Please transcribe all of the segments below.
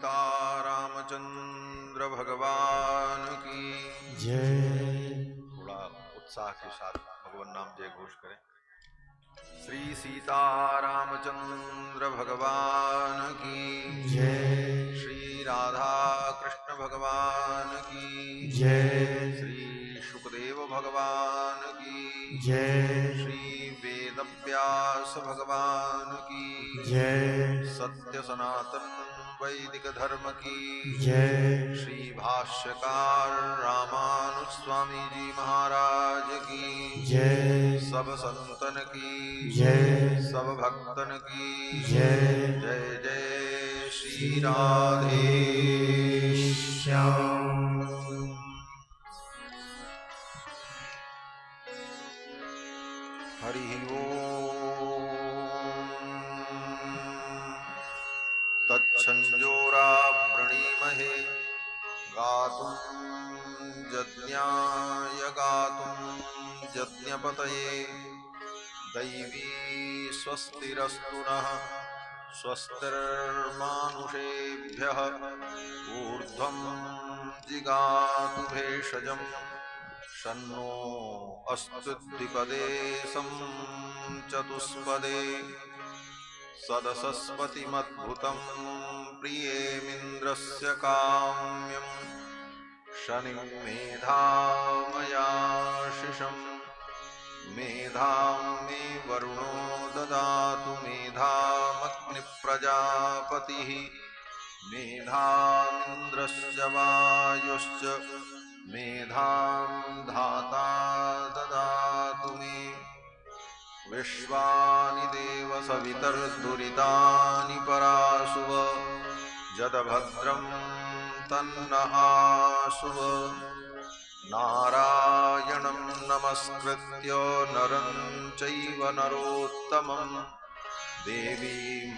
सीतारामचंद्र भगवान की जय। थोड़ा उत्साह के साथ भगवान नाम जय घोष करें। श्री सीतारामचंद्र भगवान की जय। श्री राधा कृष्ण भगवान की जय। श्री शुकदेव भगवान की जय। श्री वेदव्यास भगवान की जय। सत्य सनातन वैदिक धर्म की जय। श्री भाष्यकार रामानुज स्वामी जी महाराज की जय। सब संतन की जय। सब भक्तन की जय। जय जय श्री राधे श्याम। हरि ओम तत्संजोरा वृणीमहे गातुं यज्ञाय गातुं यज्ञपतये दैवी स्वस्तिरस्तु नः स्वस्तिर्मानुषेभ्यः ऊर्ध्वं जिगातु भेषजम् शन्नो अस्तु द्विपदे चतुष्पदे सदसस्पतिमद्भुतं प्रियेमिन्द्रस्य काम्यं शनिं मेधामयाशिषं मेधां मे वरुणो ददातु मेधामग्निप्रजापतिः मेधामिन्द्रश्च वायुश्च मेधां धाता ददातु मे विश्वानि देव सवितर्दुरितानि पराशुव जदभद्रं तन्नः आशुव नारायणं नमस्कृत्य नरं चैव नरोत्तमं देवीं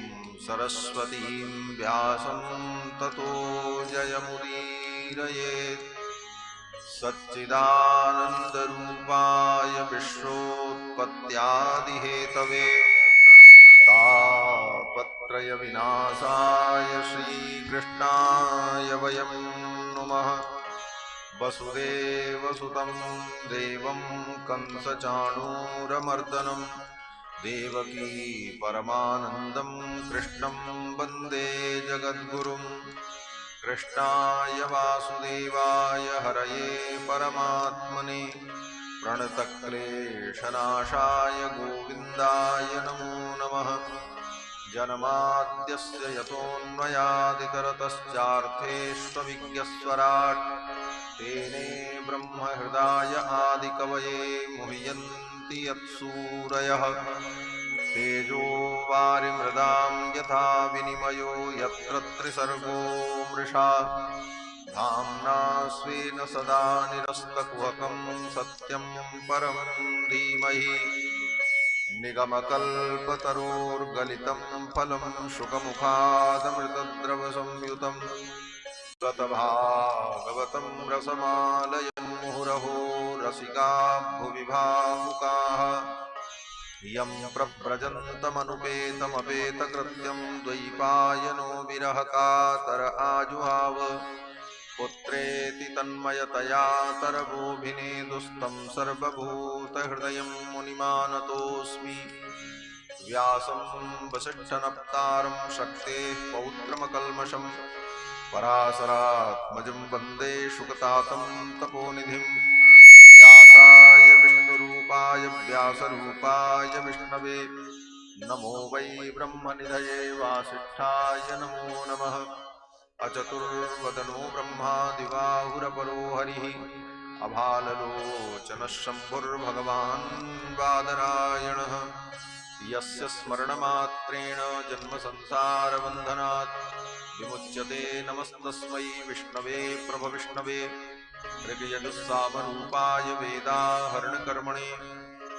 सरस्वतीं व्यासं ततो जयमुदीरयेत् सच्चिदानन्दरूपाय विश्वोत्पत्त्यादिहेतवे तापत्रयविनाशाय श्रीकृष्णाय वयं नुमः वसुदेवसुतं देवं कंसचाणूरमर्दनं देवकी परमानन्दं कृष्णं वन्दे जगद्गुरुम् कृष्णाय वासुदेवाय हरये परमात्मने प्रणतक्लेशनाशाय गोविन्दाय नमो नमः जन्माद्यस्य यतोऽन्वयादितरतश्चार्थेष्वभिज्ञस्वराट् तेने ब्रह्महृदाय आदिकवये मुह्यन्ति यत्सूरयः तेजो वारिमृदां यथा विनिमयो यत्र त्रिसर्गो मृषा धाम्ना स्वेन सदा निरस्तकुहकं सत्यं परं धीमहि निगमकल्पतरोर्गलितं फलं शुकमुखादमृतद्रवसंयुतं गतभागवतं रसमालयन् मुहुरहो रसिका भुवि भावुकाः यं प्रव्रजन्तमनुपेतमपेतकृत्यं द्वैपायनो विरहकातर आजुहाव पुत्रेति तन्मयतया तरवोऽभिनेदुस्तं सर्वभूतहृदयं मुनिमानतोऽस्मि व्यासं वसिष्ठनप्तारं शक्तेः पौत्रमकल्मषं पराशरात्मजं वन्दे शुकतातं तपोनिधिं व्यासाय विष्णुरूपाय व्यासरूपाय विष्णवे नमो वै ब्रह्मनिधये वासिष्ठाय नमो नमः अचतुर्वदनो ब्रह्मा दिवाहुरपरो हरिः अभाललोचनः शम्भुर्भगवान् बादरायणः यस्य स्मरणमात्रेण जन्मसंसारबन्धनात् विमुच्यते नमस्तस्मै विष्णवे प्रभविष्णवे ऋग्यजुस्सामरूपाय वेदाहरणकर्मणे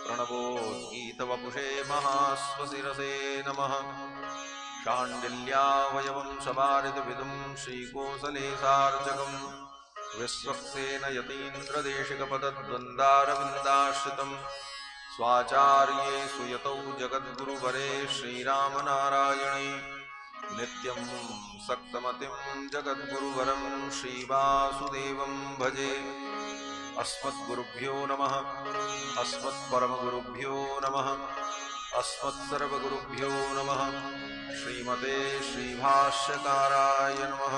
प्रणवोद्गीतवपुषे महाश्वशिरसे नमः शाण्डिल्यावयवं समारितविदुं श्रीकोसलेशार्चकं विश्वक्सेन यतीन्द्रदेशिकपदद्वन्द्वारविन्दाश्रितं स्वाचार्ये सुयतौ जगद्गुरुवरे श्रीरामनारायणे नित्यं सक्तमतिं जगद्गुरुवरं श्रीवासुदेवं भजे। अस्मद्गुरुभ्यो नमः। अस्मत्परमगुरुभ्यो नमः। अस्मत्सर्वगुरुभ्यो नमः। श्रीमते श्रीभाष्यकाराय नमः।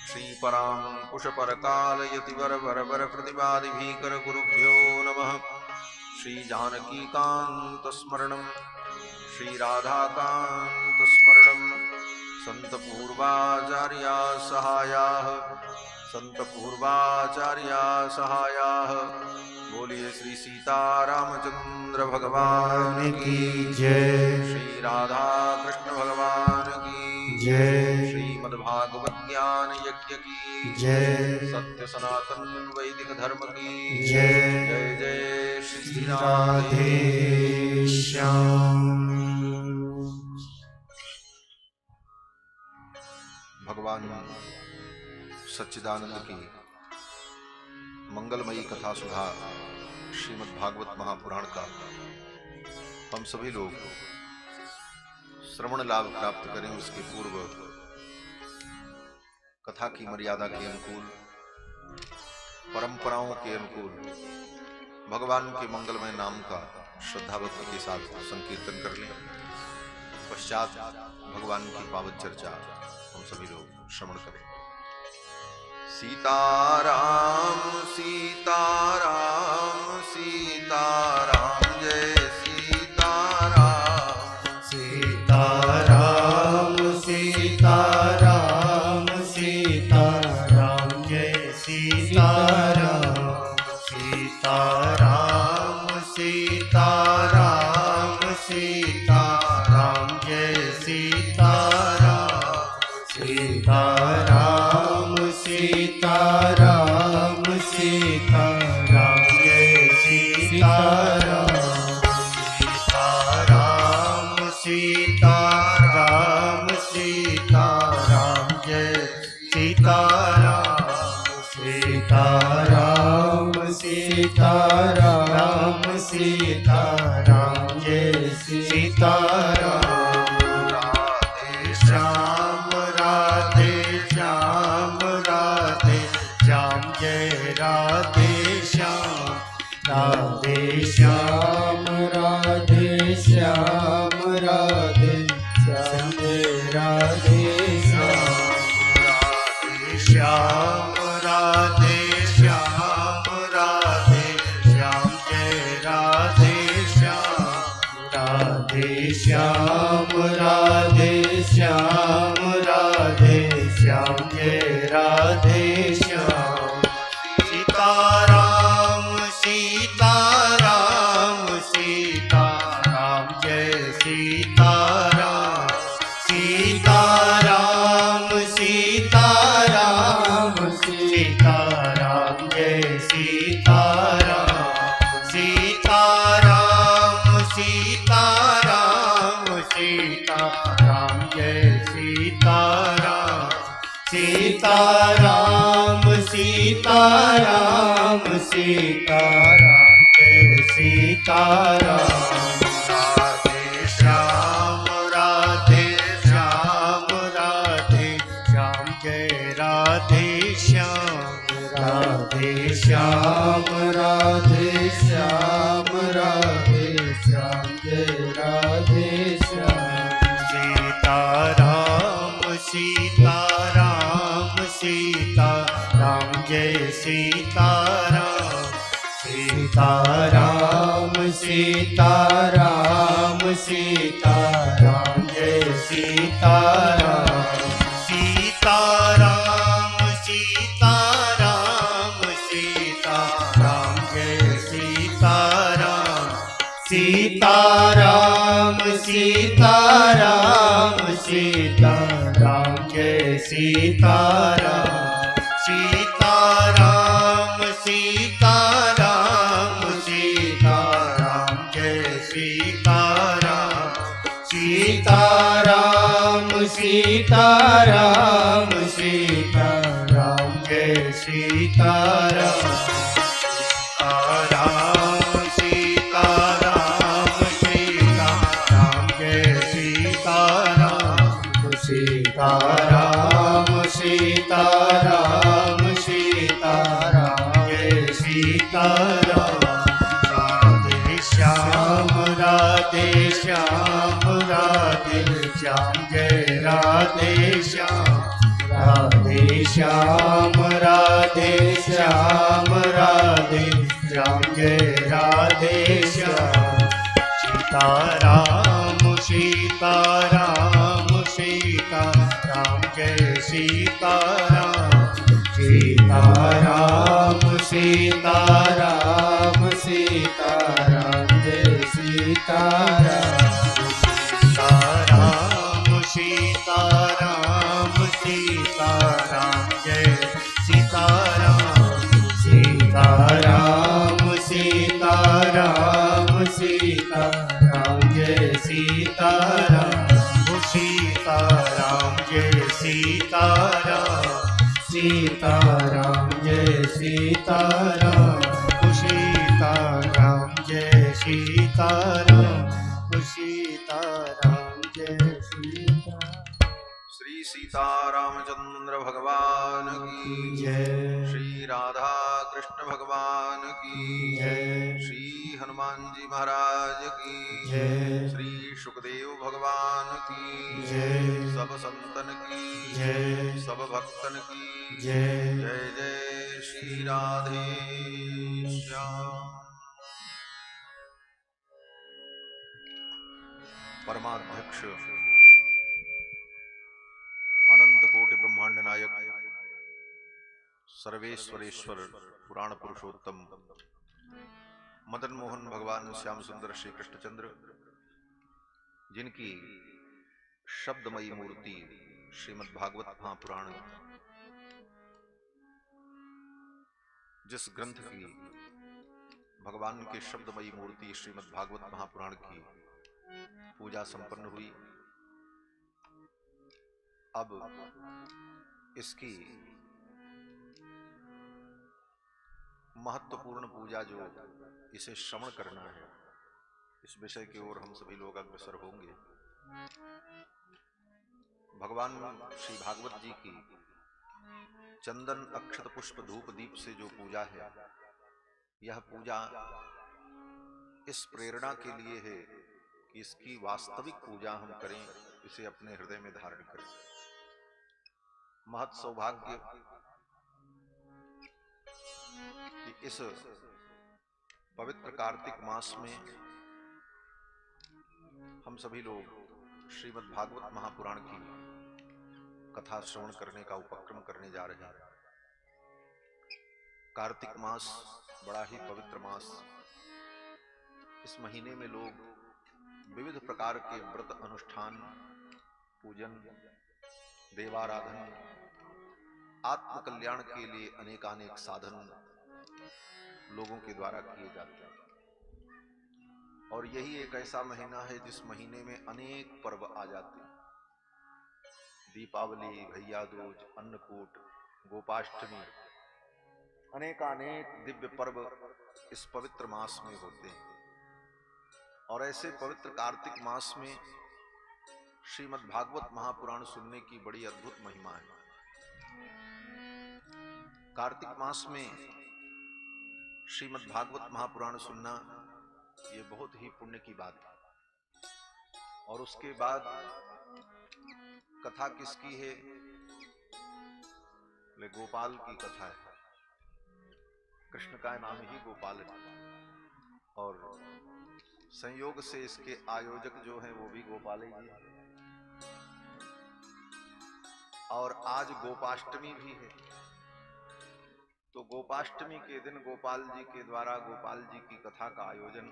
श्रीपराङ्कुशपरकालयतिवरवरवरप्रतिवादिभीकरगुरुभ्यो नमः। श्रीजानकीकान्तस्मरणं श्रीराधाकान्तस्मरणं सन्तपूर्वाचार्या सहायाः सन्तपूर्वाचार्या सहायाः। बोलिए श्री सीतारामचंद्र भगवान की जय। श्री राधा कृष्ण भगवान की जय। श्रीमद्भागवत ज्ञान यज्ञ की जय। सत्य सनातन वैदिक धर्म की जय। जय जय श्री राधे श्याम। भगवान सच्चिदानंद की मंगलमयी कथा सुधा श्रीमद् भागवत महापुराण का हम सभी लोग श्रवण लाभ प्राप्त करें, उसके पूर्व कथा की मर्यादा के अनुकूल, परंपराओं के अनुकूल भगवान के मंगलमय नाम का श्रद्धा भक्ति के साथ संकीर्तन कर लें। पश्चात भगवान की पावन चर्चा हम सभी लोग श्रवण करें। सीताराम सीताराम सीताराम जय सीताराम। सीताराम सीताराम सीताराम जय सीताराम। सीताराम सीताराम सीताराम जय सीताराम। सीताराम सीताराम सीताराम जय सीताराम। सीताराम सीताराम जय सीताराम। सीताराम सीताराम सीताराम जय सीताराम। राधे श्याम राधे श्याम राधे श्याम जय राधे श्याम। राधे श्याम राधे श्याम राधे श्याम जय राधे श्याम। राधे श्याम राधे श्याम राधे श्याम जय राधे श्याम। राधे श्याम राधे श्याम राधे श्याम जय राधे श्याम। सीताराम सीताराम सीताराम जय सीताराम। सीताराम सीताराम सीताराम जय सीताराम। सीताराम सीताराम सीताराम जय सीताराम। सीताराम सीताराम सीताराम जय सीताराम। राधे श्याम राधे श्याम राधे श्याम जय राधे श्याम। राधे श्याम राधे श्याम राधे श्याम जय राधे श्याम। सीताराम सीताराम सीताराम जय सीताराम। सीताराम सीताराम सीताराम जय सीताराम। सीताराम सीताराम सीताराम जय सीताराम। सीताराम सीताराम सीताराम जय सीताराम। सीताराम सीताराम सीताराम जय सीताराम। सीताराम सीताराम सीताराम जय सीताराम। सीताराम सीताराम सीताराम जय सीताराम। राधे श्याम राधे श्याम जय राधे श्याम राधे श्याम राधे श्याम राधे श्याम जय राधे श्याम सीताराम सीताराम सीताराम जय सीताराम सीताराम सीताराम सीताराम जय सीताराम सीताराम सीताराम सीताराम जय सीताराम सीताराम सीताराम सीताराम जय सीताराम सीताराम जय सीताराम सीताराम जय सीताराम सीताराम जय सीताराम सीताराम जय सीताराम श्री सीतारामचंद्र भगवान की जय श्री राधा कृष्ण भगवान की जय श्री हनुमान जी महाराज की जय श्री सुखदेव भगवान की जय सब संतन की जय सब भक्तन की जय जय जय श्री राधे श्याम। परमाध्यक्ष अनंत कोटि ब्रह्मांड नायक सर्वेश्वरेश्वर पुराण पुरुषोत्तम मदन मोहन भगवान श्याम सुंदर श्री कृष्णचंद्र, जिनकी शब्दमयी मूर्ति श्रीमद् भागवत महापुराण, जिस ग्रंथ की भगवान के शब्दमयी मूर्ति श्रीमद् भागवत महापुराण की पूजा संपन्न हुई, अब इसकी महत्वपूर्ण पूजा जो इसे श्रवण करना है, इस विषय की ओर हम सभी लोग अग्रसर होंगे। भगवान श्री भागवत जी की चंदन अक्षत पुष्प धूप दीप से जो पूजा है, यह पूजा इस प्रेरणा के लिए है कि इसकी वास्तविक पूजा हम करें, इसे अपने हृदय में धारण करें। महत् सौभाग्य कि इस पवित्र कार्तिक मास में हम सभी लोग श्रीमद् भागवत महापुराण की कथा श्रवण करने का उपक्रम करने जा रहे हैं। कार्तिक मास बड़ा ही पवित्र मास। इस महीने में लोग विविध प्रकार के व्रत अनुष्ठान, पूजन, देवाराधन, आत्म कल्याण के लिए अनेकानेक साधन लोगों के द्वारा किए जाते हैं। और यही एक ऐसा महीना है जिस महीने में अनेक पर्व आ जाते हैं। दीपावली, भैया दूज, अन्नकूट, गोपाष्टमी, अनेकानेक दिव्य पर्व इस पवित्र मास में होते हैं। और ऐसे पवित्र कार्तिक मास में श्रीमद् भागवत महापुराण सुनने की बड़ी अद्भुत महिमा है। कार्तिक मास में श्रीमद् भागवत महापुराण सुनना ये बहुत ही पुण्य की बात है। और उसके बाद कथा किसकी है? गोपाल की कथा है। कृष्ण का नाम ही गोपाल है और संयोग से इसके आयोजक जो हैं वो भी गोपाल ही हैं। और आज गोपाष्टमी भी है, तो गोपाष्टमी के दिन गोपाल जी के द्वारा गोपाल जी की कथा का आयोजन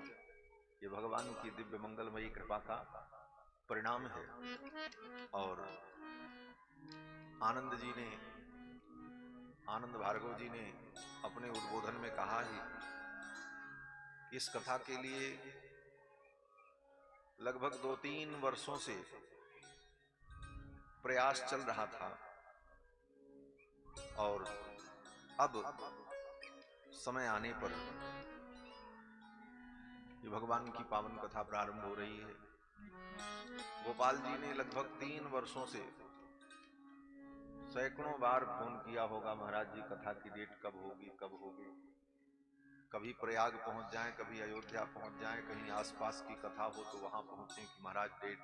ये भगवान की दिव्य मंगलमयी कृपा का परिणाम है। और आनंद भार्गव जी ने अपने उद्बोधन में कहा ही, इस कथा के लिए लगभग 2-3 वर्षों से प्रयास चल रहा था और अब समय आने पर ये भगवान की पावन कथा प्रारंभ हो रही है। गोपाल जी ने लगभग 3 वर्षों से सैकड़ों बार फोन किया होगा, महाराज जी कथा की डेट कब होगी। कभी प्रयाग पहुंच जाएं, कभी अयोध्या पहुंच जाएं, कहीं आसपास की कथा हो तो वहां पहुंचे कि महाराज डेट।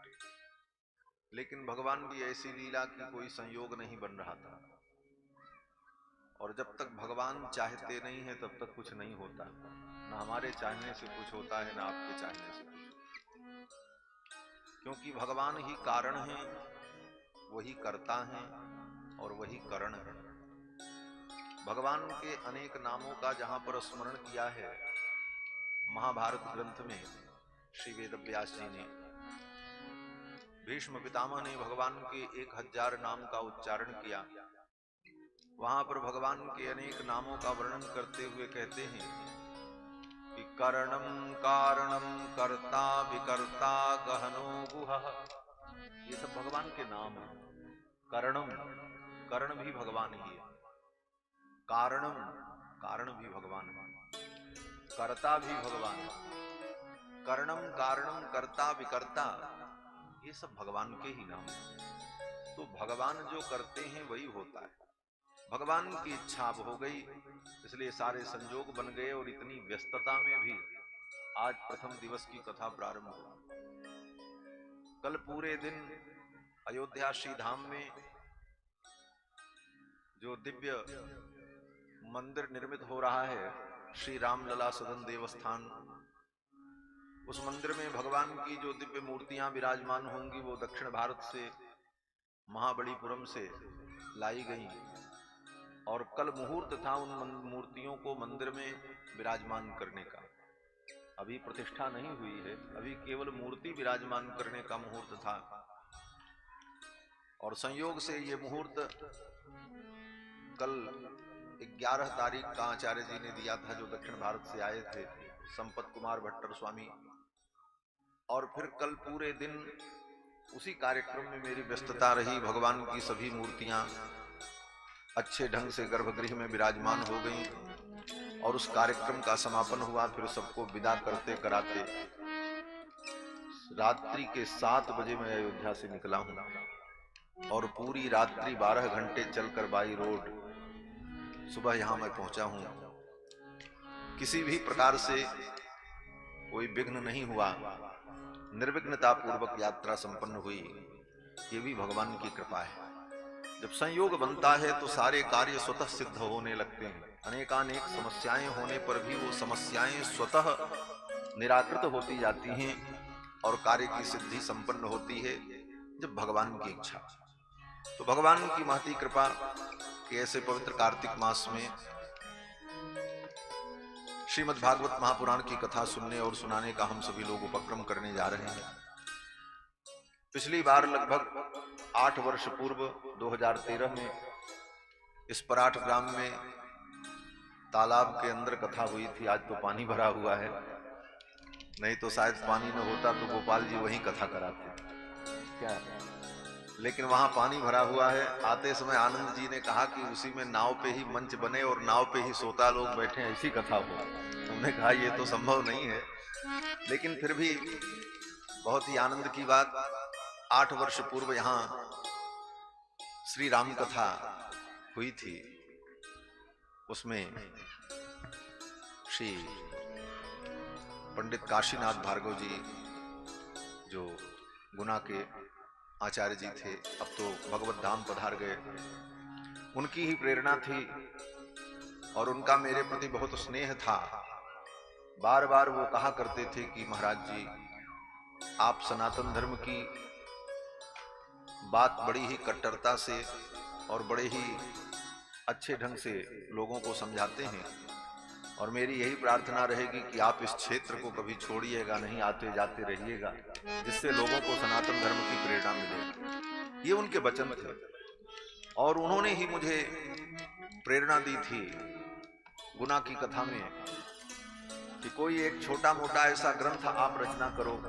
लेकिन भगवान की ऐसी लीला कि कोई संयोग नहीं बन रहा था। और जब तक भगवान चाहते नहीं है तब तक कुछ नहीं होता। ना हमारे चाहने से कुछ होता है, ना आपके चाहने से कुछ। क्योंकि भगवान ही कारण है, वही कर्ता है और वही करण है। भगवान के अनेक नामों का जहां पर स्मरण किया है महाभारत ग्रंथ में श्री वेदव्यास जी ने, भीष्म पितामह ने भगवान के 1000 नाम का उच्चारण किया। वहां पर भगवान के अनेक नामों का वर्णन करते हुए कहते हैं कि करणम कारणम कर्ता विकर्ता गहनो गुहः। ये सब भगवान के नाम हैं। करणम, कर्ण भी भगवान ही है। कारणम, कारण भी भगवान है। कर्ता भी भगवान है। कर्णम कारणम कर्ता विकर्ता, ये सब भगवान के ही नाम हैं। तो भगवान जो करते हैं वही होता है। भगवान की इच्छा अब हो गई, इसलिए सारे संयोग बन गए और इतनी व्यस्तता में भी आज प्रथम दिवस की कथा प्रारंभ हुई। कल पूरे दिन अयोध्या श्री धाम में जो दिव्य मंदिर निर्मित हो रहा है, श्री रामलला सदन देवस्थान, उस मंदिर में भगवान की जो दिव्य मूर्तियां विराजमान होंगी वो दक्षिण भारत से महाबलीपुरम से लाई गई। और कल मुहूर्त था उन मूर्तियों को मंदिर में विराजमान करने का। अभी प्रतिष्ठा नहीं हुई है, अभी केवल मूर्ति विराजमान करने का मुहूर्त था। और संयोग से ये मुहूर्त कल 11 तारीख का आचार्य जी ने दिया था, जो दक्षिण भारत से आए थे, संपत कुमार भट्टर स्वामी। और फिर कल पूरे दिन उसी कार्यक्रम में मेरी व्यस्तता रही। भगवान की सभी मूर्तियां अच्छे ढंग से गर्भगृह में विराजमान हो गईं और उस कार्यक्रम का समापन हुआ। फिर सबको विदा करते कराते रात्रि के 7 बजे मैं अयोध्या से निकला हूं और पूरी रात्रि 12 घंटे चलकर बाई रोड सुबह यहां मैं पहुंचा हूं। किसी भी प्रकार से कोई विघ्न नहीं हुआ, निर्विघ्नता पूर्वक यात्रा संपन्न हुई। ये भी भगवान की कृपा है। जब संयोग बनता है तो सारे कार्य स्वतः सिद्ध होने लगते हैं। अनेकानेक समस्याएं होने पर भी वो समस्याएं स्वतः निराकृत होती जाती हैं और कार्य की सिद्धि संपन्न होती है जब भगवान की इच्छा। तो भगवान की महती कृपा कि ऐसे पवित्र कार्तिक मास में श्रीमद् भागवत महापुराण की कथा सुनने और सुनाने का हम सभी लोग उपक्रम करने जा रहे हैं। पिछली बार लगभग 8 वर्ष पूर्व 2013 में इस पराठ ग्राम में तालाब के अंदर कथा हुई थी। आज तो पानी भरा हुआ है, नहीं तो शायद पानी न होता तो गोपाल जी वहीं कथा कराते क्या। लेकिन वहां पानी भरा हुआ है। आते समय आनंद जी ने कहा कि उसी में नाव पे ही मंच बने और नाव पे ही श्रोता लोग बैठे, ऐसी कथा हो। हमने कहा ये तो संभव नहीं है, लेकिन फिर भी बहुत ही आनंद की बात। 8 वर्ष पूर्व यहाँ श्री राम कथा हुई थी। उसमें श्री पंडित काशीनाथ भार्गव जी जो गुना के आचार्य जी थे, अब तो भगवत धाम पधार गए, उनकी ही प्रेरणा थी और उनका मेरे प्रति बहुत स्नेह था। बार बार वो कहा करते थे कि महाराज जी आप सनातन धर्म की बात बड़ी ही कट्टरता से और बड़े ही अच्छे ढंग से लोगों को समझाते हैं और मेरी यही प्रार्थना रहेगी कि आप इस क्षेत्र को कभी छोड़िएगा नहीं, आते जाते रहिएगा, जिससे लोगों को सनातन धर्म की प्रेरणा मिले। ये उनके वचन थे और उन्होंने ही मुझे प्रेरणा दी थी गुना की कथा में कि कोई एक छोटा मोटा ऐसा ग्रंथ आप रचना करो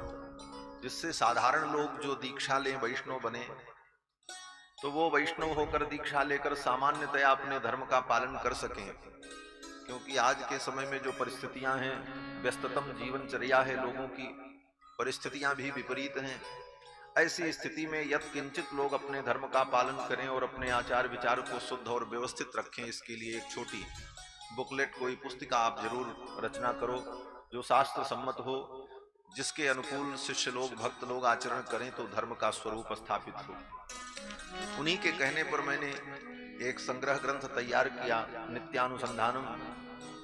जिससे साधारण लोग जो दीक्षा लें, वैष्णव बने, तो वो वैष्णव होकर दीक्षा लेकर सामान्यतया अपने धर्म का पालन कर सकें। क्योंकि आज के समय में जो परिस्थितियां हैं, व्यस्ततम जीवनचर्या है, लोगों की परिस्थितियां भी विपरीत हैं। ऐसी स्थिति में यत्किंचित लोग अपने धर्म का पालन करें और अपने आचार विचार को शुद्ध और व्यवस्थित रखें, इसके लिए एक छोटी बुकलेट, कोई पुस्तिका आप जरूर रचना करो जो शास्त्र सम्मत हो, जिसके अनुकूल शिष्य लोग, भक्त लोग आचरण करें तो धर्म का स्वरूप स्थापित हो। उन्हीं के कहने पर मैंने एक संग्रह ग्रंथ तैयार किया, नित्यानुसंधानम,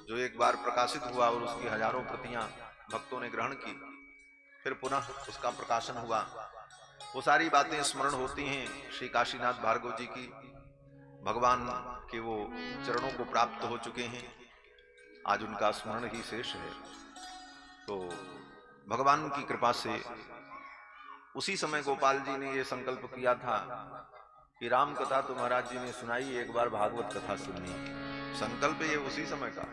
जो एक बार प्रकाशित हुआ और उसकी हजारों प्रतियां भक्तों ने ग्रहण की। फिर पुनः उसका प्रकाशन हुआ। वो सारी बातें स्मरण होती हैं श्री काशीनाथ भार्गव जी की। भगवान के वो चरणों को प्राप्त हो चुके हैं, आज उनका स्मरण ही शेष है। तो भगवान की कृपा से उसी समय गोपाल जी ने ये संकल्प किया था कि राम कथा तो महाराज जी ने सुनाई, एक बार भागवत कथा सुननी। संकल्प ये उसी समय का,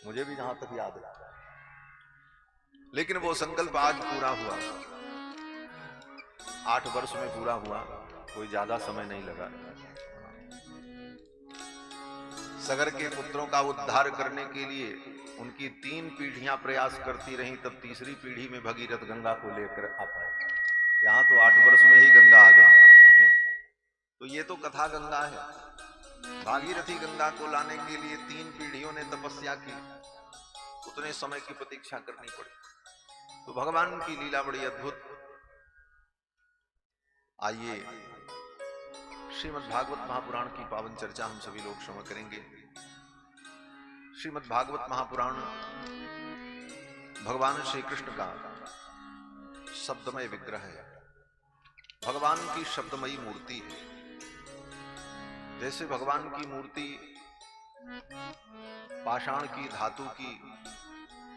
मुझे भी जहां तक याद है। लेकिन वो संकल्प आज पूरा हुआ, 8 वर्ष में पूरा हुआ, कोई ज्यादा समय नहीं लगा। सगर के पुत्रों का उद्धार करने के लिए उनकी 3 पीढ़ियां प्रयास करती रहीं, तब तीसरी पीढ़ी में भगीरथ गंगा को लेकर आ पाए। यहाँ तो 8 वर्ष में ही गंगा आ गई। तो ये तो कथा गंगा है। भागीरथी गंगा को लाने के लिए 3 पीढ़ियों ने तपस्या की, उतने समय की प्रतीक्षा करनी पड़ी। तो भगवान की लीला बड़ी अद्भुत। आइए श्रीमद् भागवत महापुराण की पावन चर्चा हम सभी लोग श्रवण करेंगे। श्रीमद् भागवत महापुराण भगवान श्री कृष्ण का शब्दमय विग्रह है, भगवान की शब्दमयी मूर्ति है। जैसे भगवान की मूर्ति पाषाण की, धातु की,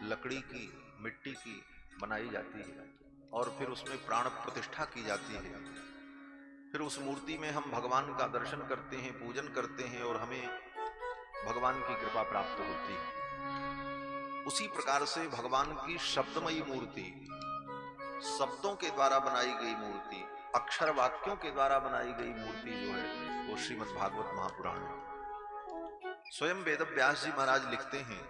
लकड़ी की, मिट्टी की बनाई जाती है और फिर उसमें प्राण प्रतिष्ठा की जाती है, फिर उस मूर्ति में हम भगवान का दर्शन करते हैं, पूजन करते हैं और हमें भगवान की कृपा प्राप्त होती है। उसी प्रकार से भगवान की शब्दमयी मूर्ति, शब्दों के द्वारा बनाई गई मूर्ति, अक्षर वाक्यों के द्वारा बनाई गई मूर्ति जो है वो श्रीमद् भागवत महापुराण है। स्वयं वेद व्यास जी महाराज लिखते हैं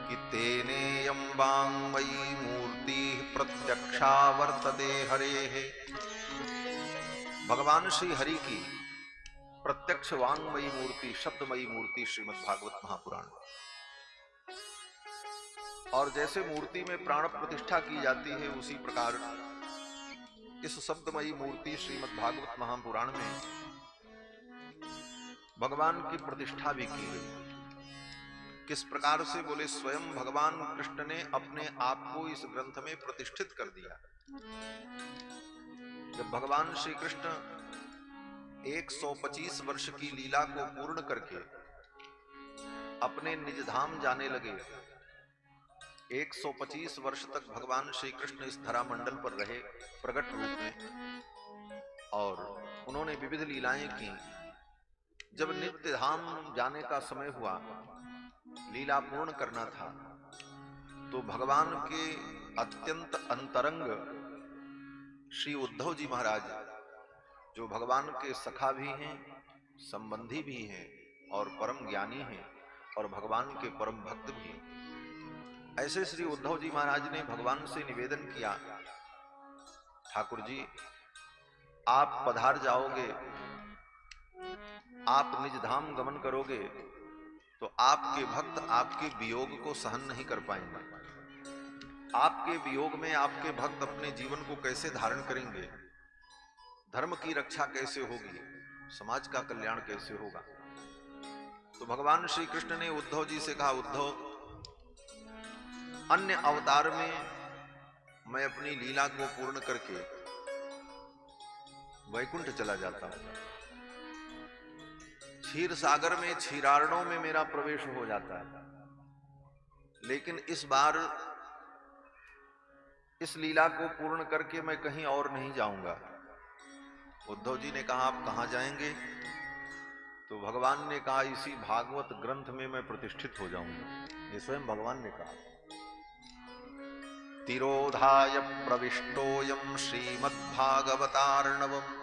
कि तेनेयं वाङ्मयी मूर्ति प्रत्यक्षा वर्तते हरेः। भगवान श्री हरि की प्रत्यक्ष वाङ्मयी मूर्ति, शब्दमयी मूर्ति श्रीमद् भागवत महापुराण। और जैसे मूर्ति में प्राण प्रतिष्ठा की जाती है, उसी प्रकार इस शब्दमयी मूर्ति श्रीमद् भागवत महापुराण में भगवान की प्रतिष्ठा भी की गई। किस प्रकार से बोले, स्वयं भगवान कृष्ण ने अपने आप को इस ग्रंथ में प्रतिष्ठित कर दिया। जब भगवान श्री कृष्ण 125 वर्ष की लीला को पूर्ण करके अपने निज धाम जाने लगे, 125 वर्ष तक भगवान श्री कृष्ण इस धरा मंडल पर रहे प्रकट रूप में और उन्होंने विविध लीलाएं की। जब नित्य धाम जाने का समय हुआ, लीला पूर्ण करना था, तो भगवान के अत्यंत अंतरंग श्री उद्धव जी महाराज, जो भगवान के सखा भी हैं, संबंधी भी हैं और परम ज्ञानी हैं और भगवान के परम भक्त भी हैं, ऐसे श्री उद्धव जी महाराज ने भगवान से निवेदन किया, ठाकुर जी आप पधार जाओगे, आप निज धाम गमन करोगे तो आपके भक्त आपके वियोग को सहन नहीं कर पाएंगे। आपके वियोग में आपके भक्त अपने जीवन को कैसे धारण करेंगे, धर्म की रक्षा कैसे होगी, समाज का कल्याण कैसे होगा। तो भगवान श्री कृष्ण ने उद्धव जी से कहा, उद्धव अन्य अवतार में मैं अपनी लीला को पूर्ण करके वैकुंठ चला जाता हूं, क्षीर सागर में क्षीरार्णों में मेरा प्रवेश हो जाता है, लेकिन इस बार इस लीला को पूर्ण करके मैं कहीं और नहीं जाऊंगा। उद्धव जी ने कहा, आप कहां जाएंगे? तो भगवान ने कहा, इसी भागवत ग्रंथ में मैं प्रतिष्ठित हो जाऊंगा। ये स्वयं भगवान ने कहा। तिरोधाय प्रविष्टोयम श्रीमद्भागवतार्णवम्।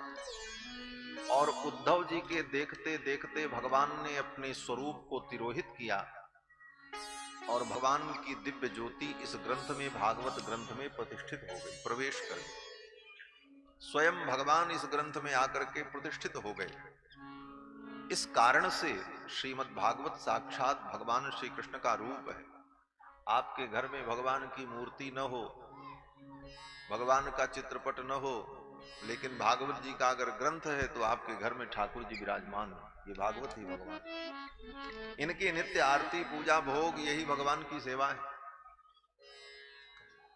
और उद्धव जी के देखते देखते भगवान ने अपने स्वरूप को तिरोहित किया और भगवान की दिव्य ज्योति इस ग्रंथ में, भागवत ग्रंथ में प्रतिष्ठित हो गई, प्रवेश कर गई। स्वयं भगवान इस ग्रंथ में आकर के प्रतिष्ठित हो गए। इस कारण से श्रीमद् भागवत साक्षात भगवान श्री कृष्ण का रूप है। आपके घर में भगवान की मूर्ति न हो, भगवान का चित्रपट न हो, लेकिन भागवत जी का अगर ग्रंथ है तो आपके घर में ठाकुर जी विराजमान है। ये भागवत ही भगवान, इनकी नित्य आरती पूजा भोग यही भगवान की सेवा है।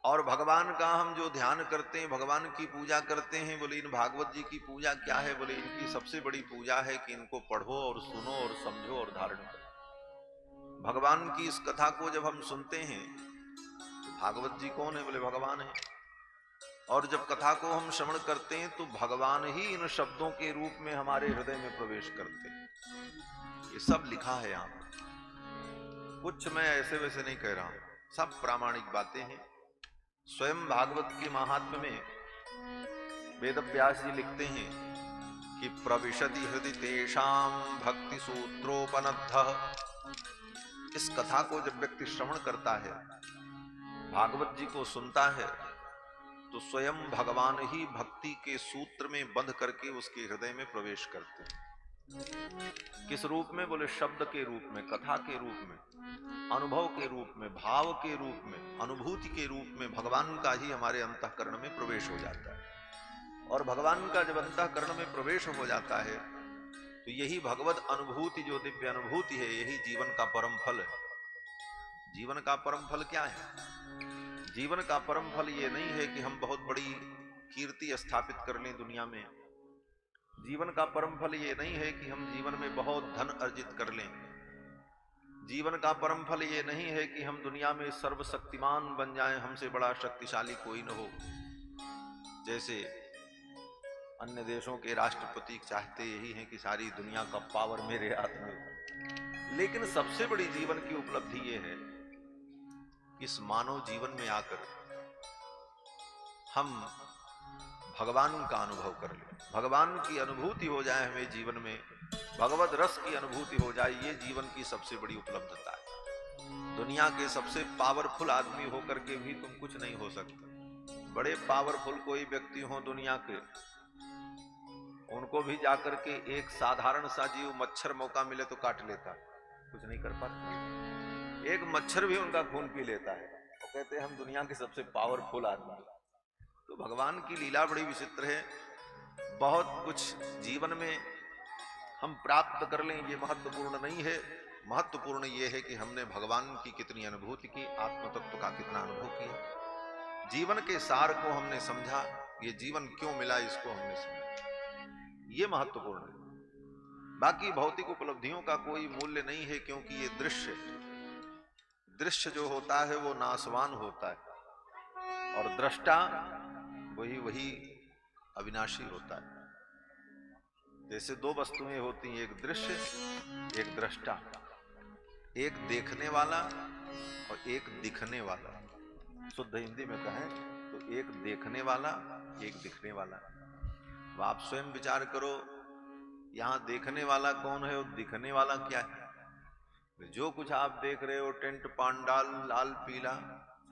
और भगवान का हम जो ध्यान करते हैं, भगवान की पूजा करते हैं, बोले इन भागवत जी की पूजा क्या है? बोले इनकी सबसे बड़ी पूजा है कि इनको पढ़ो और सुनो और समझो और धारण करो। भगवान की इस कथा को जब हम सुनते हैं तो भागवत जी कौन है? बोले भगवान है। और जब कथा को हम श्रवण करते हैं तो भगवान ही इन शब्दों के रूप में हमारे हृदय में प्रवेश करते हैं। ये सब लिखा है यहाँ पर, कुछ मैं ऐसे वैसे नहीं कह रहा हूं, सब प्रामाणिक बातें हैं। स्वयं भागवत के महात्म्य में वेद व्यास जी लिखते हैं कि प्रविशति हृदय तेषाम भक्ति सूत्रोपनद्धः। इस कथा को जब व्यक्ति श्रवण करता है, भागवत जी को सुनता है, तो स्वयं भगवान ही भक्ति के सूत्र में बंध करके उसके हृदय में प्रवेश करते हैं। किस रूप में? बोले शब्द के रूप में, कथा के रूप में, अनुभव के रूप में, भाव के रूप में, अनुभूति के रूप में भगवान का ही हमारे अंतःकरण में प्रवेश हो जाता है। और भगवान का जब अंतःकरण में प्रवेश हो जाता है तो यही भगवत अनुभूति, जो दिव्य अनुभूति है, यही जीवन का परम फल है। जीवन का परम फल क्या है? जीवन का परम फल ये नहीं है कि हम बहुत बड़ी कीर्ति स्थापित कर लें दुनिया में। जीवन का परम फल ये नहीं है कि हम जीवन में बहुत धन अर्जित कर लें। जीवन का परम फल ये नहीं है कि हम दुनिया में सर्वशक्तिमान बन जाएं, हमसे बड़ा शक्तिशाली कोई न हो। जैसे अन्य देशों के राष्ट्रपति चाहते यही हैं कि सारी दुनिया का पावर मेरे हाथ में हो। लेकिन सबसे बड़ी जीवन की उपलब्धि ये है कि इस मानव जीवन में आकर हम भगवान का अनुभव कर लें, भगवान की अनुभूति हो जाए हमें जीवन में, भगवत रस की अनुभूति हो जाए। ये जीवन की सबसे बड़ी उपलब्धता है। दुनिया के सबसे पावरफुल आदमी होकर के भी तुम कुछ नहीं हो सकते। बड़े पावरफुल कोई व्यक्ति हो दुनिया के, उनको भी जाकर के एक साधारण सा जीव मच्छर मौका मिले तो काट लेता, कुछ नहीं कर पाता। एक मच्छर भी उनका खून पी लेता है और कहते हैं हम दुनिया के सबसे पावरफुल आदमी। तो भगवान की लीला बड़ी विचित्र है। बहुत कुछ जीवन में हम प्राप्त कर लें ये महत्वपूर्ण नहीं है। महत्वपूर्ण ये है कि हमने भगवान की कितनी अनुभूति की, आत्म तत्व का कितना अनुभव किया, जीवन के सार को हमने समझा, ये जीवन क्यों मिला इसको हमने समझा, ये महत्वपूर्ण है। बाकी भौतिक उपलब्धियों का कोई मूल्य नहीं है, क्योंकि ये दृश्य जो होता है वो नाशवान होता है और दृष्टा वही अविनाशी होता है। जैसे दो वस्तुएं होती हैं, एक दृश्य एक दृष्टा, एक देखने वाला और एक दिखने वाला। शुद्ध हिंदी में कहें तो एक देखने वाला एक दिखने वाला। अब आप स्वयं विचार करो, यहां देखने वाला कौन है और दिखने वाला क्या है? जो कुछ आप देख रहे हो, टेंट पांडाल लाल पीला,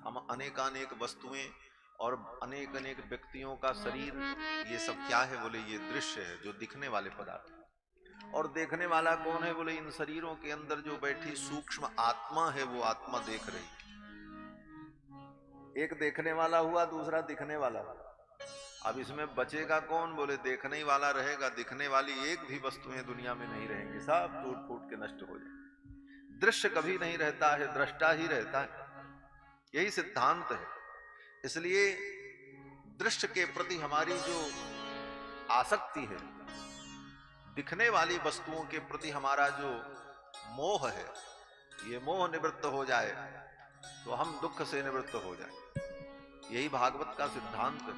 हम अनेकानेक वस्तुएं और अनेक अनेक व्यक्तियों का शरीर, ये सब क्या है? बोले ये दृश्य है, जो दिखने वाले पदार्थ। और देखने वाला कौन है? बोले इन शरीरों के अंदर जो बैठी सूक्ष्म आत्मा है, वो आत्मा देख रही। एक देखने वाला हुआ, दूसरा दिखने वाला हुआ। अब इसमें बचेगा कौन? बोले देखने वाला रहेगा, दिखने वाली एक भी वस्तुएं दुनिया में नहीं रहेंगी, सब टूट फूट के नष्ट हो जाए। दृश्य कभी नहीं रहता है, दृष्टा ही रहता है, यही सिद्धांत है। इसलिए दृश्य के प्रति हमारी जो आसक्ति है, दिखने वाली वस्तुओं के प्रति हमारा जो मोह है, ये मोह निवृत्त हो जाए तो हम दुख से निवृत्त हो जाए। यही भागवत का सिद्धांत है।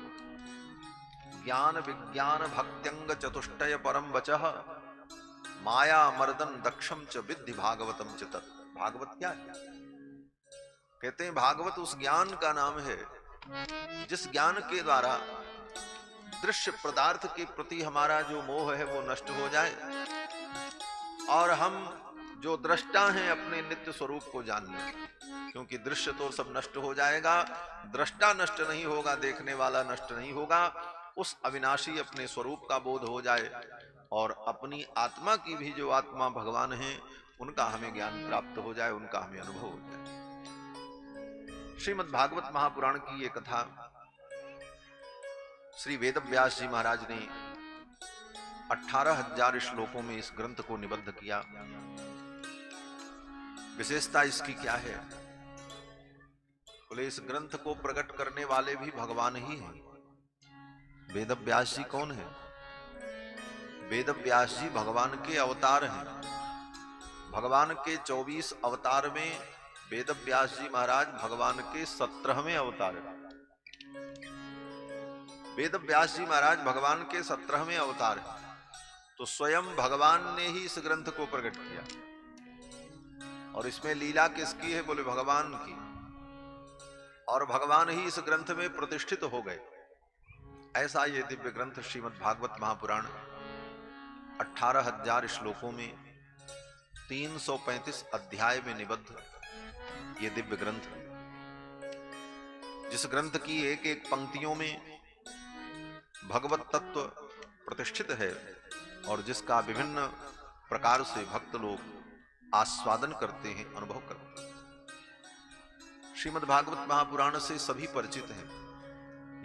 ज्ञान विज्ञान भक्त्यंग चतुष्टय परम वचः माया मर्दन दक्षम च विद्धि भागवतम च तत्। भागवत क्या है? कहते हैं भागवत उस ज्ञान का नाम है जिस ज्ञान के द्वारा दृश्य पदार्थ के प्रति हमारा जो मोह है वो नष्ट हो जाए और हम जो दृष्टा हैं अपने नित्य स्वरूप को जान लें। क्योंकि दृश्य तो सब नष्ट हो जाएगा, दृष्टा नष्ट नहीं होगा, देखने वाला नष्ट नहीं होगा। उस अविनाशी अपने स्वरूप का बोध हो जाए और अपनी आत्मा की भी जो आत्मा भगवान है उनका हमें ज्ञान प्राप्त हो जाए, उनका हमें अनुभव हो जाए। श्रीमद् भागवत महापुराण की ये कथा श्री वेदव्यास जी महाराज ने 18,000 श्लोकों में इस ग्रंथ को निबद्ध किया। विशेषता इसकी क्या है? बोले इस ग्रंथ को प्रकट करने वाले भी भगवान ही हैं। वेदव्यास जी कौन है? वेदव्यास जी भगवान के अवतार हैं। भगवान के 24 अवतार में वेदव्यास जी महाराज भगवान के 17वें अवतार हैं। वेदव्यास जी महाराज भगवान के 17वें अवतार हैं, तो स्वयं भगवान ने ही इस ग्रंथ को प्रकट किया। और इसमें लीला किसकी है? बोले भगवान की। और भगवान ही इस ग्रंथ में प्रतिष्ठित हो गए। ऐसा ये दिव्य ग्रंथ श्रीमद् भागवत महापुराण 18,000 श्लोकों में 335 अध्याय में निबद्ध ये दिव्य ग्रंथ, जिस ग्रंथ की एक एक पंक्तियों में भगवत तत्व प्रतिष्ठित है और जिसका विभिन्न प्रकार से भक्त लोग आस्वादन करते हैं, अनुभव करते हैं। श्रीमद् भागवत महापुराण से सभी परिचित हैं।